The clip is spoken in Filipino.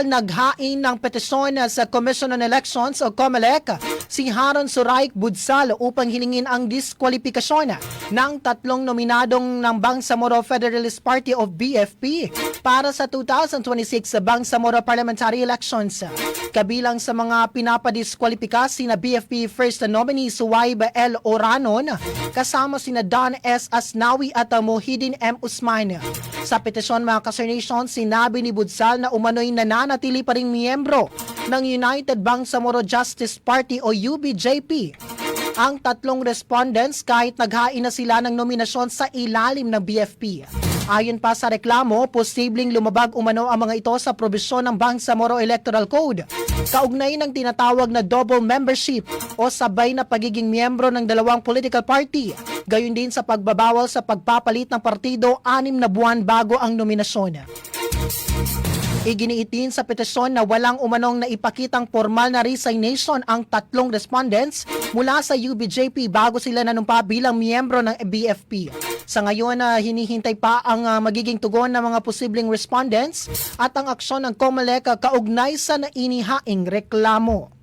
Budsal naghain ng petisyon sa Commission on Elections o COMELEC si Haron Suraik Budsal upang hilingin ang diskwalifikasyon ng tatlong nominadong ng Bangsamoro Federalist Party of BFP para sa 2026 Bangsamoro Parliamentary Elections. Kabilang sa mga pinapadiskwalipika sina BFP First nominee Suwaib L. Oranon, kasama sina Don S. Asnawi at Mohidin M. Usman. Sa petisyon mga ka-Sir sinabi ni Budsal na umano'y nananatili pa ring miyembro ng United Bangsamoro Justice Party o UBJP ang tatlong respondents kahit naghain na sila ng nominasyon sa ilalim ng BFP. Ayon pa sa reklamo, posibleng lumabag umano ang mga ito sa probisyon ng Bangsamoro Electoral Code, kaugnay ng tinatawag na double membership o sabay na pagiging miyembro ng dalawang political party, gayon din sa pagbabawal sa pagpapalit ng partido 6 na buwan bago ang nominasyon. Iginiitin sa petisyon na walang umanong naipakitang formal na resignation ang tatlong respondents mula sa UBJP bago sila nanumpa bilang miyembro ng BFP. Sa ngayon, hinihintay pa ang magiging tugon ng mga posibleng respondents at ang aksyon ng COMELEC kaugnay sa nainihaing reklamo.